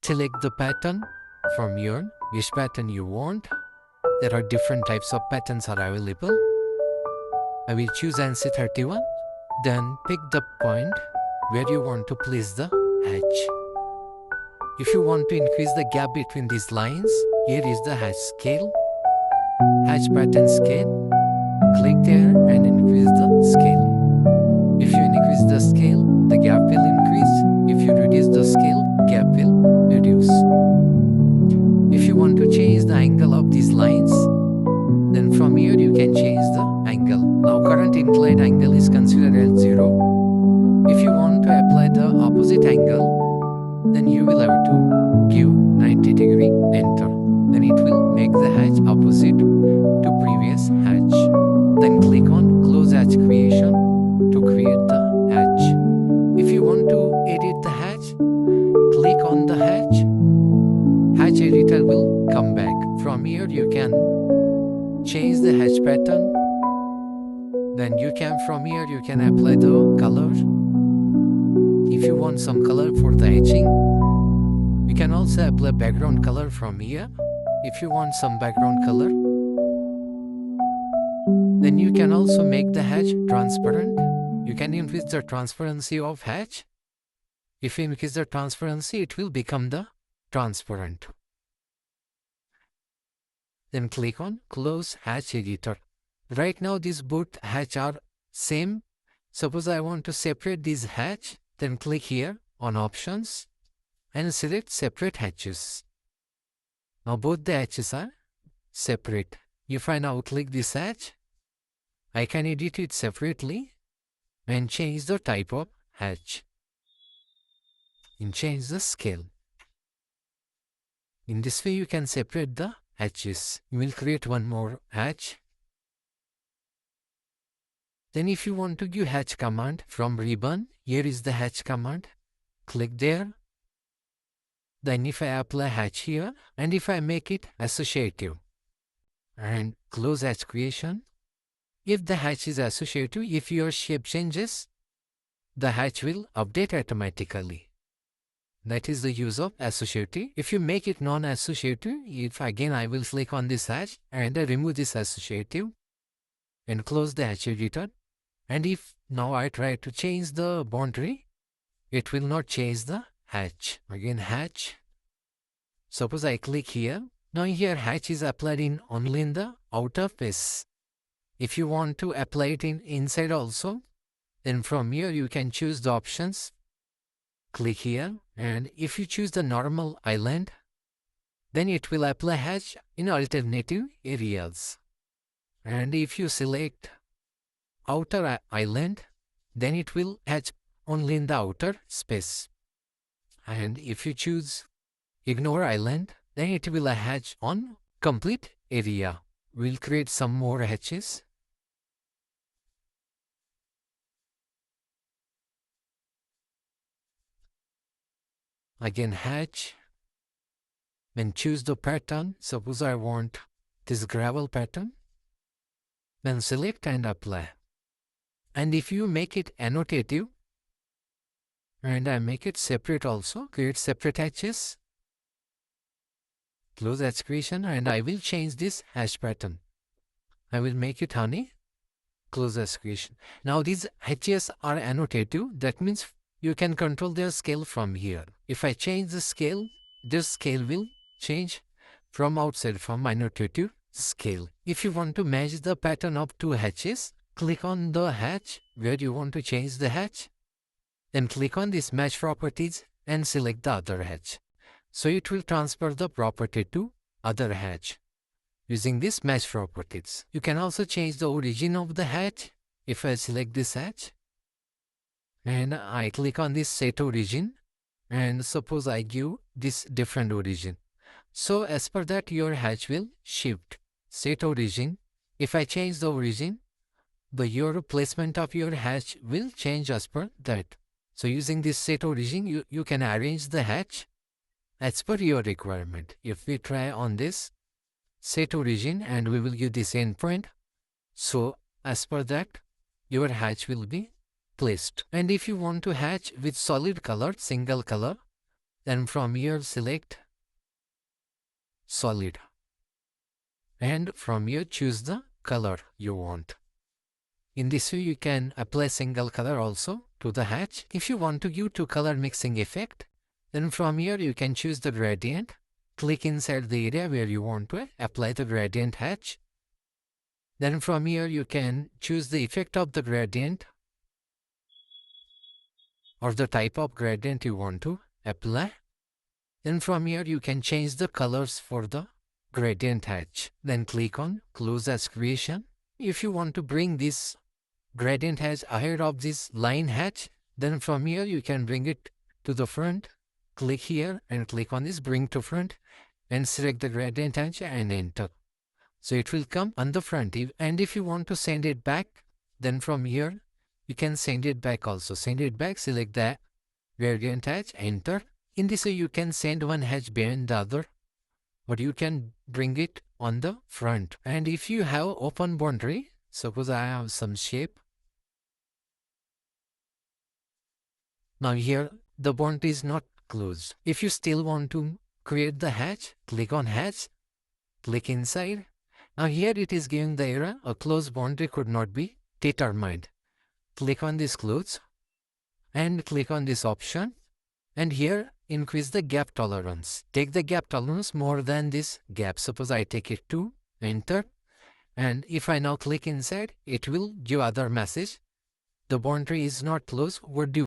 Select the pattern from here, which pattern you want. There are different types of patterns are available. I will choose ANSI 31. Then pick the point where you want to place the hatch. If you want to increase the gap between these lines, here is the hatch scale. Hatch pattern scale. Click there and increase the scale. If you increase the scale, the gap will increase. If you reduce the scale, gap will reduce. If you want to change the angle of these lines, then from here you can change the angle. Now current inclined angle is considered as 0. If you want to apply the opposite angle, then you will have to give 90 degree enter. Then it will make the hatch opposite to previous hatch. Then click on close hatch creation to create the hatch. If you want to edit the hatch, click on the hatch. Hatch editor will come back. From here you can change the hatch pattern. Then from here you can apply the color. If you want some color for the hatching, you can also apply background color from here. If you want some background color, then you can also make the hatch transparent. You can increase the transparency of hatch. If you increase the transparency, it will become the transparent. Then click on close hatch editor. Right now these both hatch are same. Suppose I want to separate this hatch, then click here on options and select separate hatches. Now both the hatches are separate. If I now click this hatch, I can edit it separately and change the type of hatch and change the scale. In this way you can separate the hatches. You will create one more hatch. Then if you want to give hatch command from ribbon, here is the hatch command. Click there. Then if I apply hatch here and if I make it associative and close hatch creation, if the hatch is associative, if your shape changes, the hatch will update automatically. That is the use of associative. If you make it non-associative, if again I will click on this hatch and I remove this associative and close the hatch editor. And if now I try to change the boundary, it will not change the hatch. Again hatch. Suppose I click here. Now here hatch is applied in only in the outer face. If you want to apply it in inside also, then from here you can choose the options. Click here, and if you choose the normal island, then it will apply hatch in alternative areas. And if you select outer island, then it will hatch only in the outer space. And if you choose ignore island, then it will hatch on complete area. We'll create some more hatches. Again hatch. Then choose the pattern. Suppose I want this gravel pattern. Then select and apply. And if you make it annotative, and I make it separate also, create separate hatches. Close hatch creation and I will change this hatch pattern. I will make it honey. Close hatch creation. Now these hatches are annotative. That means you can control their scale from here. If I change the scale, this scale will change from outside from annotative scale. If you want to match the pattern of two hatches, click on the hatch where you want to change the hatch. Then click on this match properties and select the other hatch. So it will transfer the property to other hatch using this match properties. You can also change the origin of the hatch. If I select this hatch and I click on this set origin, and suppose I give this different origin. So as per that your hatch will shift. Set origin. If I change the origin, your placement of your hatch will change as per that. So using this set origin, you can arrange the hatch as per your requirement. If we try on this set origin and we will give this endpoint, so as per that your hatch will be placed. And if you want to hatch with solid color, single color, Then from here select solid. And from here choose the color you want. In this way you can apply single color also to the hatch. If you want to give two color mixing effect, then from here you can choose the gradient. Click inside the area where you want to apply the gradient hatch. Then from here you can choose the effect of the gradient or the type of gradient you want to apply. Then from here you can change the colors for the gradient hatch. Then click on close as creation. If you want to bring this gradient hatch ahead of this line hatch, then from here you can bring it to the front. Click here and click on this bring to front and select the gradient hatch and enter. So it will come on the front. And if you want to send it back, then from here you can send it back also. Send it back, select the gradient hatch, enter. In this way you can send one hatch behind the other, but you can bring it on the front. And if you have open boundary, suppose I have some shape. Now here the boundary is not closed. If you still want to create the hatch, click on hatch, click inside. Now here it is giving the error, a closed boundary could not be determined. Click on this close and click on this option, and here increase the gap tolerance. Take the gap tolerance more than this gap. Suppose I take it to, enter, and if I now click inside, it will give other message. The boundary is not closed, would you